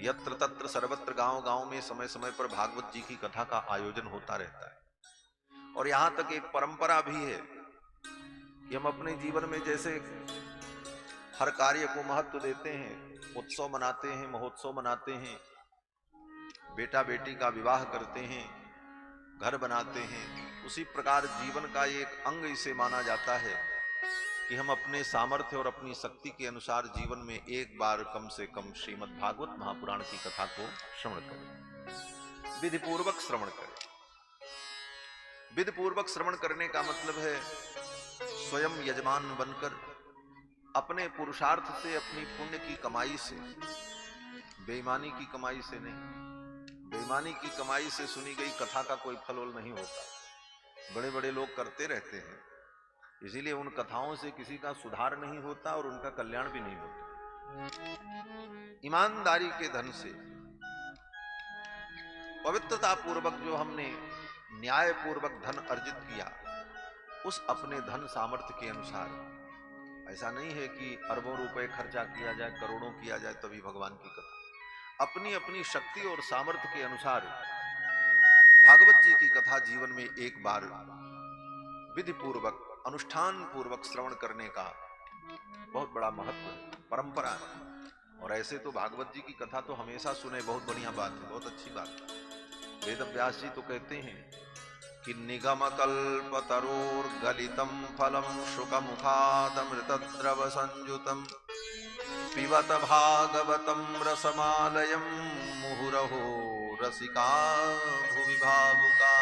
यत्र तत्र सर्वत्र गांव गांव में समय समय पर भागवत जी की कथा का आयोजन होता रहता है। और यहां तक एक परंपरा भी है कि हम अपने जीवन में जैसे हर कार्य को महत्व देते हैं, उत्सव मनाते हैं, महोत्सव मनाते हैं, बेटा बेटी का विवाह करते हैं, घर बनाते हैं, उसी प्रकार जीवन का एक अंग इसे माना जाता है कि हम अपने सामर्थ्य और अपनी शक्ति के अनुसार जीवन में एक बार कम से कम श्रीमद् भागवत महापुराण की कथा को श्रवण करें, विधिपूर्वक श्रवण करें। विधिपूर्वक श्रवण करने का मतलब है स्वयं यजमान बनकर अपने पुरुषार्थ से, अपनी पुण्य की कमाई से, बेईमानी की कमाई से नहीं। बेईमानी की कमाई से सुनी गई कथा का कोई फलोल नहीं होता। बड़े बड़े लोग करते रहते हैं, इसीलिए उन कथाओं से किसी का सुधार नहीं होता और उनका कल्याण भी नहीं होता। ईमानदारी के धन से, पवित्रता पूर्वक जो हमने न्याय पूर्वक धन अर्जित किया, उस अपने धन सामर्थ्य के अनुसार, ऐसा नहीं है कि अरबों रुपए खर्चा किया जाए, करोड़ों किया जाए तभी भगवान की कथा। अपनी अपनी शक्ति और सामर्थ्य के अनुसार भागवत जी की कथा जीवन में एक बार विधि पूर्वक, अनुष्ठान पूर्वक श्रवण करने का बहुत बड़ा महत्व, परंपरा है। और ऐसे तो भागवत जी की कथा तो हमेशा सुने, बहुत बढ़िया बात है, बहुत अच्छी बात है। वेदव्यास जी तो कहते हैं कि निगम कल्प तरोर गलितम फलम शुक मुखादमृत द्रव संयुतम पिबत भागवतम रसमालयम मुहुरहो रसिका भुवि भावुका।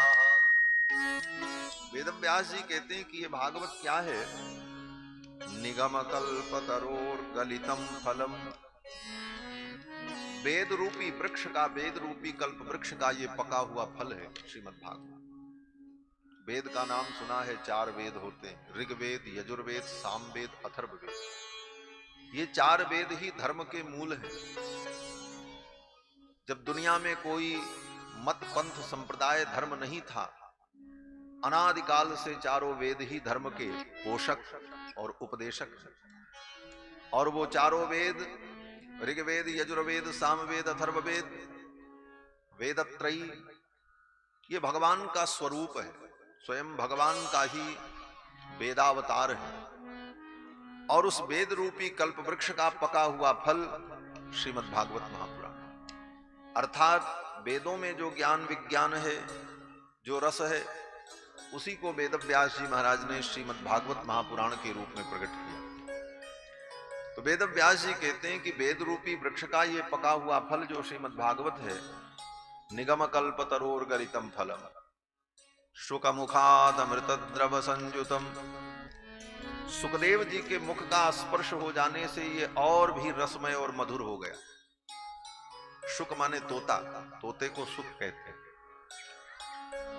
वेदव्यास जी कहते हैं कि ये भागवत क्या है? निगम कल्प तरोर गलितम फलम, वेद रूपी वृक्ष का, वेद रूपी कल्प वृक्ष का ये पका हुआ फल है श्रीमद् भागवत। वेद का नाम सुना है, 4 वेद होते हैं, ऋग्वेद, यजुर्वेद, सामवेद, अथर्ववेद। ये 4 वेद ही धर्म के मूल हैं। जब दुनिया में कोई मत पंथ संप्रदाय धर्म नहीं था, अनादिकाल से 4 वेद ही धर्म के पोषक और उपदेशक हैं। और वो 4 वेद, ऋग्वेद, यजुर्वेद, सामवेद, अथर्ववेद, वेदत्रयी, ये भगवान का स्वरूप है, स्वयं भगवान का ही वेदावतार है। और उस वेद रूपी कल्प वृक्ष का पका हुआ फल श्रीमद् भागवत महापुराण, अर्थात वेदों में जो ज्ञान विज्ञान है, जो रस है, उसी को वेदव्यास जी महाराज ने श्रीमद् भागवत महापुराण के रूप में प्रकट किया। तो वेदव्यास जी कहते हैं कि वेद रूपी वृक्ष का ये पका हुआ फल जो श्रीमद् भागवत है, निगम कल्प तरोर गरितम फलम शुक मुखाद अमृत द्रव संयुतम, सुखदेव जी के मुख का स्पर्श हो जाने से ये और भी रसमय और मधुर हो गया। शुक माने तोता, तोते को सुख कहते हैं।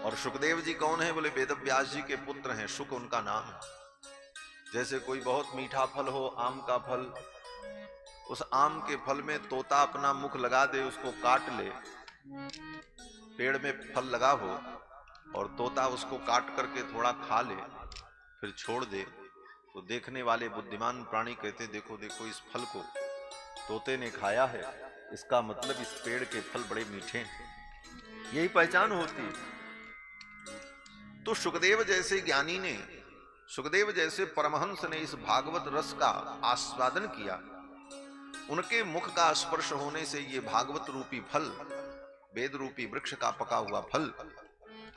और सुखदेव जी कौन है? बोले वेदव्यास जी के पुत्र हैं, शुक उनका नाम है। जैसे कोई बहुत मीठा फल हो, आम का फल, उस आम के फल में तोता अपना मुख लगा दे, उसको काट ले, पेड़ में फल लगा हो और तोता उसको काट करके थोड़ा खा ले फिर छोड़ दे, तो देखने वाले बुद्धिमान प्राणी कहते देखो देखो इस फल को तोते ने खाया है, इसका मतलब इस पेड़ के फल बड़े मीठे हैं, यही पहचान होती। तो सुखदेव जैसे ज्ञानी ने, सुखदेव जैसे परमहंस ने इस भागवत रस का आस्वादन किया, उनके मुख का स्पर्श होने से ये भागवत रूपी फल, वेद रूपी वृक्ष का पका हुआ फल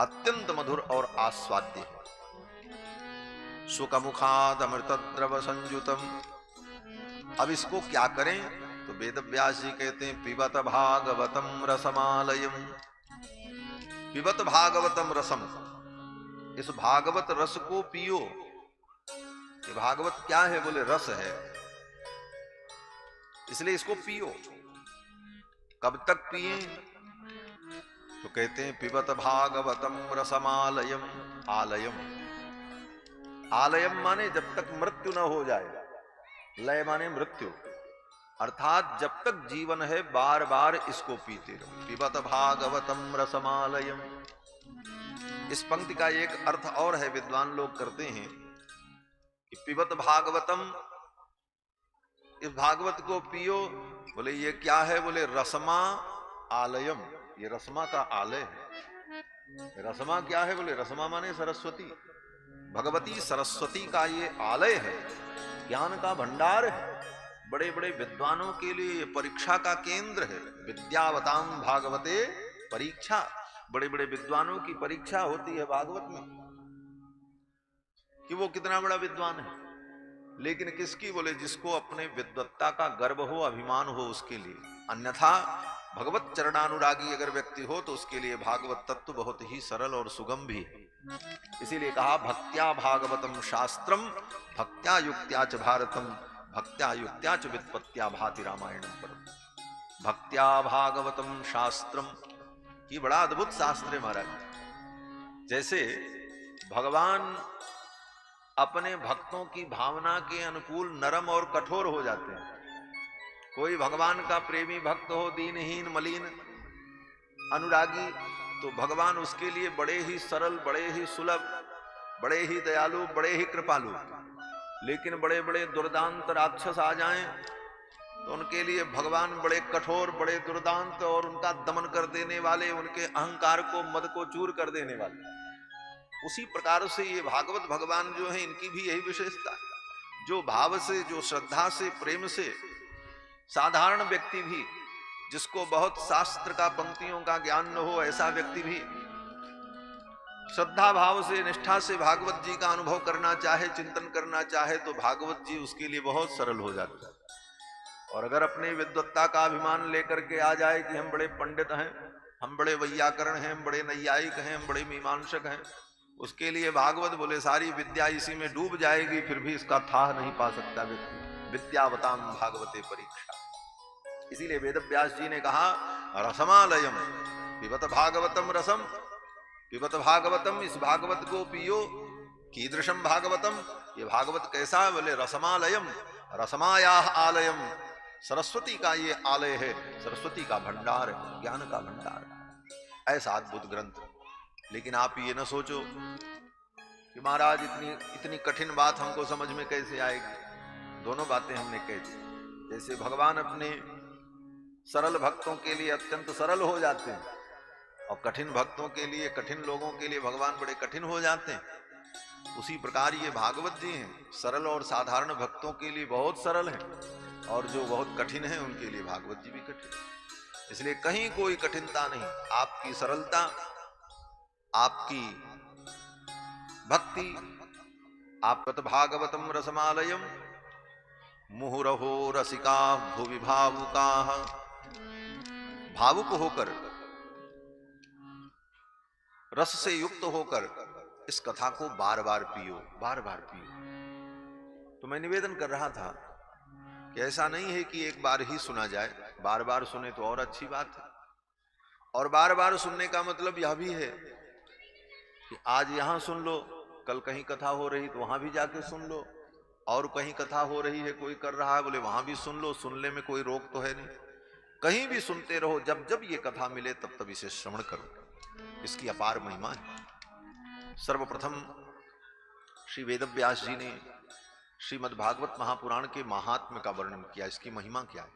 अत्यंत मधुर और आस्वाद्य है। सुखमुखाद अमृतद्रव संयुतम। अब इसको क्या करें? तो वेद व्यास जी कहते हैं पिबत भागवतम रसमालयम। पिबत भागवतम रसम, इस भागवत रस को पियो। ये भागवत क्या है? बोले रस है, इसलिए इसको पियो। कब तक पिए? तो कहते हैं पिबत भागवतम रसमालयम। आलयम, आलयम माने जब तक मृत्यु न हो जाए, लय माने मृत्यु, अर्थात जब तक जीवन है बार बार इसको पीते रहो। पिबत भागवतम रसमालयम। इस पंक्ति का एक अर्थ और है, विद्वान लोग करते हैं कि पिबत भागवतम, इस भागवत को पियो। बोले ये क्या है? बोले रसमा आलयम, ये रसमा का आलय है। रसमा क्या है? बोले रसमा माने सरस्वती, भगवती सरस्वती का ये आलय है, ज्ञान का भंडार है, बड़े बड़े विद्वानों के लिए परीक्षा का केंद्र है। विद्यावताम भागवते परीक्षा, बड़े बड़े विद्वानों की परीक्षा होती है भागवत में कि वो कितना बड़ा विद्वान है। लेकिन किसकी? बोले जिसको अपने विद्वत्ता का गर्व हो, अभिमान हो, उसके लिए। अन्यथा भगवत चरणानुरागी अगर व्यक्ति हो तो उसके लिए भागवत तत्व बहुत ही सरल और सुगम भी है। इसीलिए कहा भक्त्या भागवतम शास्त्रम भक्त्या युक्त्या च भारतम भक्त्या युक्त्या च व्युत्पत्त्या भाति रामायणम परम। भक्त्या भागवतम शास्त्रम, ये बड़ा अद्भुत शास्त्र है महाराज। जैसे भगवान अपने भक्तों की भावना के अनुकूल नरम और कठोर हो जाते हैं। कोई भगवान का प्रेमी भक्त हो, दीनहीन मलिन अनुरागी, तो भगवान उसके लिए बड़े ही सरल, बड़े ही सुलभ, बड़े ही दयालु, बड़े ही कृपालु। लेकिन बड़े बड़े दुर्दांत राक्षस आ जाएं तो उनके लिए भगवान बड़े कठोर, बड़े दुर्दांत और उनका दमन कर देने वाले, उनके अहंकार को, मद को चूर कर देने वाले। उसी प्रकार से ये भागवत भगवान जो है, इनकी भी यही विशेषता है। जो भाव से, जो श्रद्धा से, प्रेम से, साधारण व्यक्ति भी, जिसको बहुत शास्त्र का, पंक्तियों का ज्ञान न हो, ऐसा व्यक्ति भी श्रद्धा भाव से, निष्ठा से भागवत जी का अनुभव करना चाहे, चिंतन करना चाहे, तो भागवत जी उसके लिए बहुत सरल हो जाता है। और अगर अपने विद्वत्ता का अभिमान लेकर के आ जाए कि हम बड़े पंडित हैं, हम बड़े वैयाकरण हैं, हम बड़े नैयायिक हैं, हम बड़े मीमांसक हैं, उसके लिए भागवत बोले सारी विद्या इसी में डूब जाएगी, फिर भी इसका थाह नहीं पा सकता व्यक्ति। विद्यावताम भागवते परीक्षा। इसीलिए वेद व्यास जी ने कहा रसमालयम पिबत भागवतम रसम। पिबत भागवतम, इस भागवत को पियो। कीदृशम भागवतम, ये भागवत कैसा है? बोले रसमालयम, रसमायाह आलयम, सरस्वती का ये आलय है, सरस्वती का भंडार है, ज्ञान का भंडार। ऐसा अद्भुत ग्रंथ। लेकिन आप ये न सोचो कि महाराज इतनी कठिन बात हमको समझ में कैसे आएगी। दोनों बातें हमने कह दी। जैसे भगवान अपने सरल भक्तों के लिए अत्यंत सरल हो जाते हैं, और कठिन भक्तों के लिए, कठिन लोगों के लिए भगवान बड़े कठिन हो जाते हैं। उसी प्रकार ये भागवत जी हैं, सरल और साधारण भक्तों के लिए बहुत सरल हैं, और जो बहुत कठिन है उनके लिए भागवत जी भी कठिन है। इसलिए कहीं कोई कठिनता नहीं। आपकी सरलता, आपकी भक्ति, आप भागवतम रसमालयम मुहुरहो रसिका भुवि भावुका। भावुक होकर, रस से युक्त होकर इस कथा को बार बार पियो, बार बार पियो। तो मैं निवेदन कर रहा था कि ऐसा नहीं है कि एक बार ही सुना जाए, बार बार सुने तो और अच्छी बात है। और बार बार सुनने का मतलब यह भी है कि आज यहां सुन लो, कल कहीं कथा हो रही तो वहां भी जाके सुन लो, और कहीं कथा हो रही है, कोई कर रहा है, बोले वहां भी सुन लो। सुनने में कोई रोक तो है नहीं, कहीं भी सुनते रहो। जब जब ये कथा मिले तब तब इसे श्रवण करो, इसकी अपार महिमा है। सर्वप्रथम श्री वेदव्यास जी ने श्रीमद् भागवत महापुराण के महात्म्य का वर्णन किया, इसकी महिमा क्या है,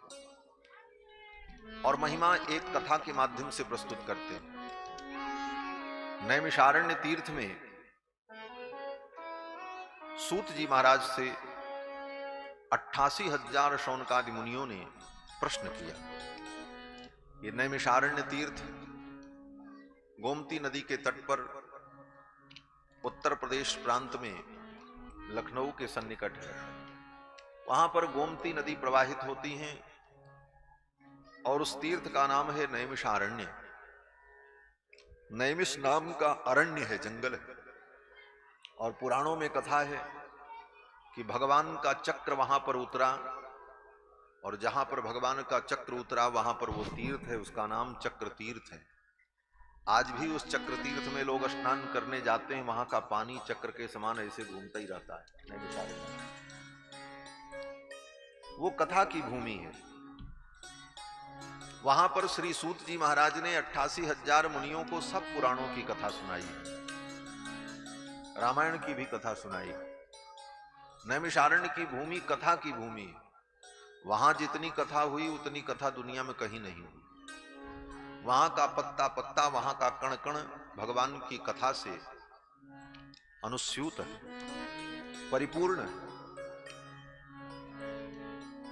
और महिमा एक कथा के माध्यम से प्रस्तुत करते हैं। नैमिषारण्य तीर्थ में सूत जी महाराज से 88,000 शौनकादि मुनियों ने प्रश्न किया। ये नैमिषारण्य तीर्थ गोमती नदी के तट पर उत्तर प्रदेश प्रांत में लखनऊ के सन्निकट है। वहां पर गोमती नदी प्रवाहित होती है और उस तीर्थ का नाम है नैमिषारण्य। नैमिष नाम का अरण्य है, जंगल है। और पुराणों में कथा है कि भगवान का चक्र वहां पर उतरा, और जहां पर भगवान का चक्र उतरा वहां पर वो तीर्थ है, उसका नाम चक्र तीर्थ है। आज भी उस चक्र तीर्थ में लोग स्नान करने जाते हैं, वहां का पानी चक्र के समान ऐसे घूमता ही रहता है। वो कथा की भूमि है। वहां पर श्री सूत जी महाराज ने 88,000 मुनियों को सब पुराणों की कथा सुनाई है, रामायण की भी कथा सुनाई। नैमिषारण्य की भूमि कथा की भूमि है। वहां जितनी कथा हुई उतनी कथा दुनिया में कहीं नहीं हुई। वहां का पत्ता पत्ता, वहां का कण कण भगवान की कथा से अनुस्यूत है, परिपूर्ण है।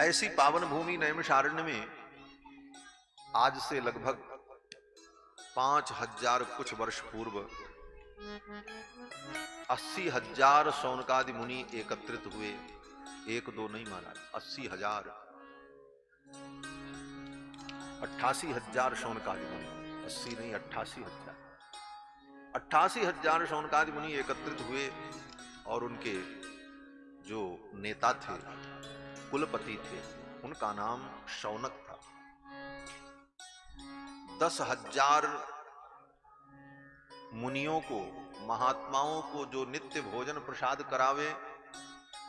ऐसी पावन भूमि नैमिषारण्य में आज से लगभग 5,000 कुछ वर्ष पूर्व 80,000 शौनकादि मुनि एकत्रित हुए। एक दो नहीं महाराज, 80,000, 88,000 शौनकादि मुनि, 80 नहीं 88,000। 88,000 शौनकादि मुनि एकत्रित हुए और उनके जो नेता थे, कुलपति थे, उनका नाम शौनक था। 10,000 मुनियों को, महात्माओं को जो नित्य भोजन प्रसाद करावे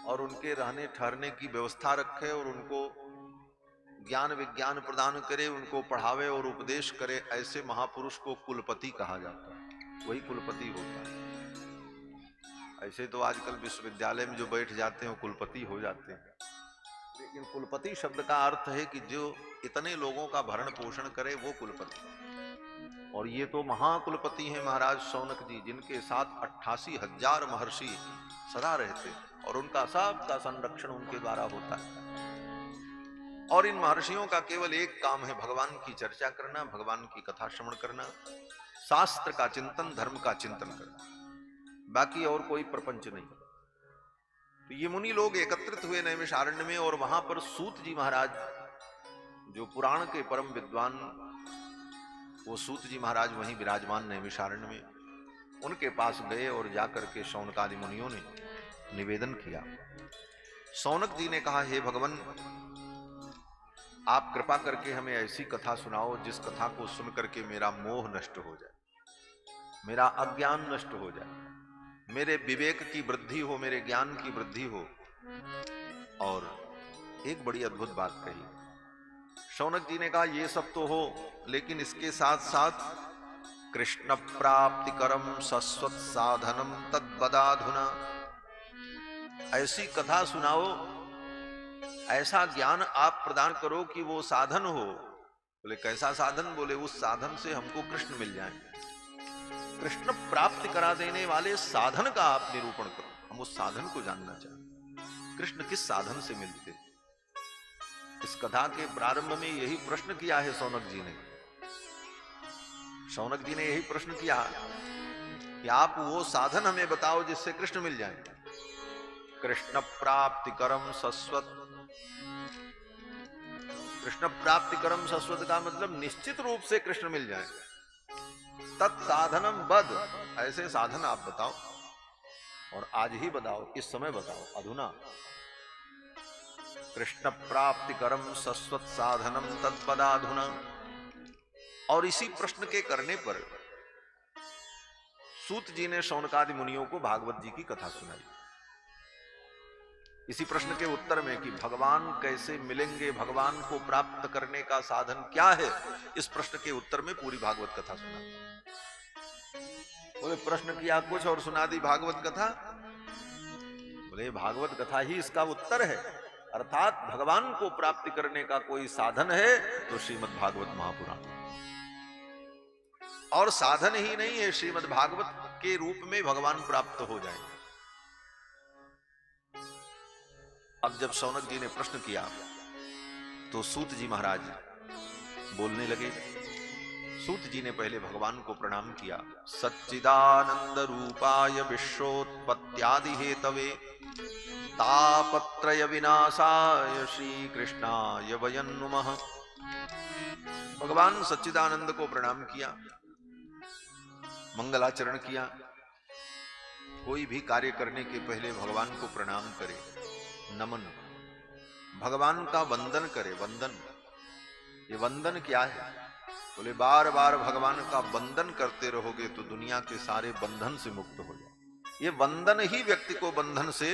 और उनके रहने ठहरने की व्यवस्था रखे और उनको ज्ञान विज्ञान प्रदान करे, उनको पढ़ावे और उपदेश करे, ऐसे महापुरुष को कुलपति कहा जाता है। वही कुलपति होता है। ऐसे तो आजकल विश्वविद्यालय में जो बैठ जाते हैं वो कुलपति हो जाते हैं, लेकिन कुलपति शब्द का अर्थ है कि जो इतने लोगों का भरण पोषण करे वो कुलपति। और ये तो महाकुलपति हैं महाराज शौनक जी, जिनके साथ 88,000 महर्षि सदा रहते और उनका सबका संरक्षण उनके द्वारा होता है। और इन महर्षियों का केवल एक काम है, भगवान की चर्चा करना, भगवान की कथा श्रवण करना, शास्त्र का चिंतन, धर्म का चिंतन करना, बाकी और कोई प्रपंच नहीं। तो ये मुनि लोग एकत्रित हुए नैमिषारण्य में, और वहां पर सूत जी महाराज जो पुराण के परम विद्वान, वो सूत जी महाराज वहीं विराजमान नैमिषारण्य में, उनके पास गए और जाकर के शौनकादि मुनियों ने निवेदन किया। शौनक जी ने कहा, हे भगवान, आप कृपा करके हमें ऐसी कथा सुनाओ जिस कथा को सुन करके मेरा मोह नष्ट हो जाए, मेरा अज्ञान नष्ट हो जाए, मेरे विवेक की वृद्धि हो, मेरे ज्ञान की वृद्धि हो। और एक बड़ी अद्भुत बात कही। शौनक जी ने कहा, ये सब तो हो, लेकिन इसके साथ साथ कृष्ण प्राप्ति करम शश्वत साधनम तद्वदाधुना, ऐसी कथा सुनाओ, ऐसा ज्ञान आप प्रदान करो कि वो साधन हो। बोले कैसा साधन? बोले उस साधन से हमको कृष्ण मिल जाए। कृष्ण प्राप्ति करा देने वाले साधन का आप निरूपण करो, हम उस साधन को जानना चाहते। कृष्ण किस साधन से मिलते? इस कथा के प्रारंभ में यही प्रश्न किया है शौनक जी ने। शौनक जी ने यही प्रश्न किया कि आप वो साधन हमें बताओ जिससे कृष्ण मिल जाए। कृष्ण प्राप्ति करम शश्वत, कृष्ण प्राप्ति करम शश्वत का मतलब निश्चित रूप से कृष्ण मिल जाए। तत्साधनम बद, ऐसे साधन आप बताओ, और आज ही बताओ, इस समय बताओ, अधुना। कृष्ण प्राप्ति करम शश्वत साधनम तत्पदाधुना। और इसी प्रश्न के करने पर सूत जी ने शौनकादि मुनियों को भागवत जी की कथा सुनाई। इसी प्रश्न के उत्तर में कि भगवान कैसे मिलेंगे, भगवान को प्राप्त करने का साधन क्या है, इस प्रश्न के उत्तर में पूरी भागवत कथा सुना। बोले प्रश्न किया कुछ और सुना दी भागवत कथा। बोले भागवत कथा ही इसका उत्तर है, अर्थात भगवान को प्राप्ति करने का कोई साधन है तो श्रीमद् भागवत महापुराण, और साधन ही नहीं है, श्रीमद् भागवत के रूप में भगवान प्राप्त हो जाए। अब जब शौनक जी ने प्रश्न किया तो सूत जी महाराज बोलने लगे। सूत जी ने पहले भगवान को प्रणाम किया। सच्चिदानंद रूपाय विश्वोत्पत्त्यादि हेतवे तापत्रय विनाशाय श्री कृष्णाय वयं नुमः। भगवान सच्चिदानंद को प्रणाम किया, मंगलाचरण किया। कोई भी कार्य करने के पहले भगवान को प्रणाम करे, नमन, भगवान का वंदन करे। वंदन, ये वंदन क्या है? बोले बार बार भगवान का वंदन करते रहोगे तो दुनिया के सारे बंधन से मुक्त हो जाओ। ये वंदन ही व्यक्ति को बंधन से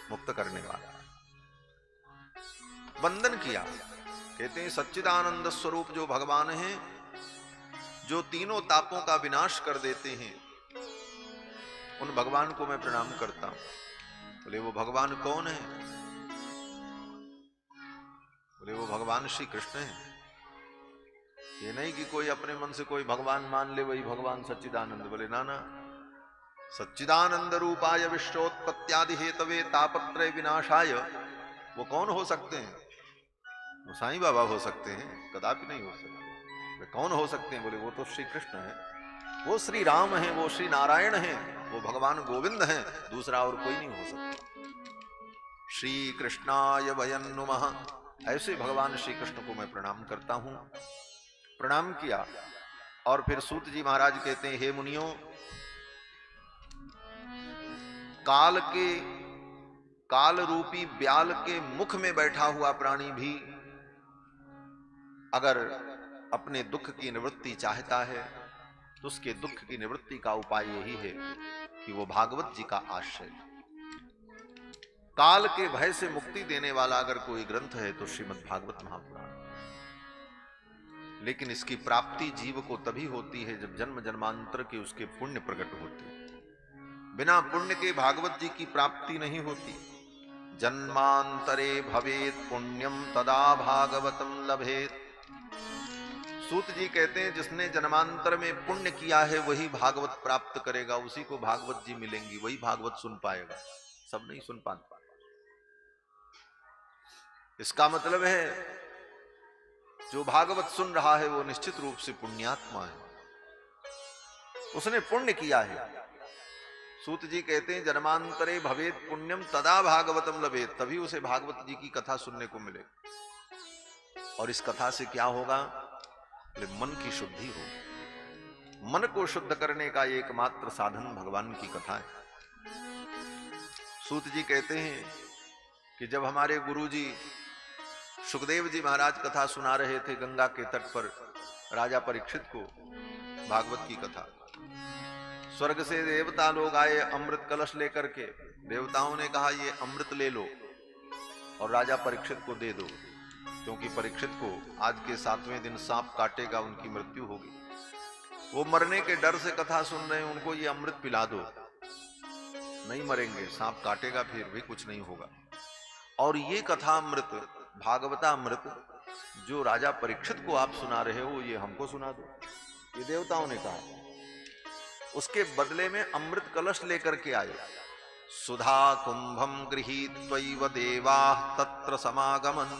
मुक्त करने वाला है। वंदन किया, कहते हैं सच्चिदानंद स्वरूप जो भगवान हैं, जो तीनों तापों का विनाश कर देते हैं, उन भगवान को मैं प्रणाम करता हूं। बोले वो भगवान कौन है? बोले वो भगवान श्री कृष्ण है। ये नहीं कि कोई अपने मन से कोई भगवान मान ले वही भगवान सच्चिदानंद। बोले ना ना, सच्चिदानंद रूपाय विश्वोत्पत्त्यादि हेतवे तापत्रय विनाशाय, वो कौन हो सकते हैं? वो साईं बाबा हो सकते हैं, कदापि नहीं हो सकते। वे कौन हो सकते हैं? बोले वो तो श्री कृष्ण है, वो श्री राम है, वो श्री नारायण है, वो भगवान गोविंद हैं, दूसरा और कोई नहीं हो सकता। श्री कृष्णाय वयं नुमः। ऐसे भगवान श्री कृष्ण को मैं प्रणाम करता हूं। प्रणाम किया और फिर सूत जी महाराज कहते हैं, हे मुनियों, काल रूपी ब्याल के मुख में बैठा हुआ प्राणी भी अगर अपने दुख की निवृत्ति चाहता है तो उसके दुख की निवृत्ति का उपाय यही है कि वो भागवत जी का आश्रय। काल के भय से मुक्ति देने वाला अगर कोई ग्रंथ है तो श्रीमद् भागवत महापुराण। लेकिन इसकी प्राप्ति जीव को तभी होती है जब जन्म जन्मांतर के उसके पुण्य प्रकट होते हैं। बिना पुण्य के भागवत जी की प्राप्ति नहीं होती। जन्मांतरे भवेत पुण्यम तदा भागवतम लभेत। सूत जी कहते हैं जिसने जन्मांतर में पुण्य किया है वही भागवत प्राप्त करेगा, उसी को भागवत जी मिलेंगी, वही भागवत सुन पाएगा, सब नहीं सुन पाते। इसका मतलब है जो भागवत सुन रहा है वो निश्चित रूप से पुण्यात्मा है, उसने पुण्य किया है। सूत जी कहते हैं जन्मांतरे भवेत पुण्यम तदा भागवतम लभेत, तभी उसे भागवत जी की कथा सुनने को मिले। और इस कथा से क्या होगा? मन की शुद्धि होगी। मन को शुद्ध करने का एकमात्र साधन भगवान की कथा है। सूत जी कहते हैं कि जब हमारे गुरुजी सुखदेव जी महाराज कथा सुना रहे थे गंगा के तट पर राजा परीक्षित को भागवत की कथा, स्वर्ग से देवता लोग आए अमृत कलश लेकर के। देवताओं ने कहा ये अमृत ले लो और राजा परीक्षित को दे दो, क्योंकि परीक्षित को आज के 7वें दिन सांप काटेगा, उनकी मृत्यु होगी। वो मरने के डर से कथा सुन रहे हैं, उनको ये अमृत पिला दो, नहीं मरेंगे, सांप काटेगा फिर भी कुछ नहीं होगा। और ये कथा अमृत, भागवतामृत जो राजा परीक्षित को आप सुना रहे हो, ये हमको सुना दो, ये देवताओं ने कहा। उसके बदले में अमृत कलश लेकर के आए। सुधा कुंभम गृहीत्वैव देवाः तत्र समागमन्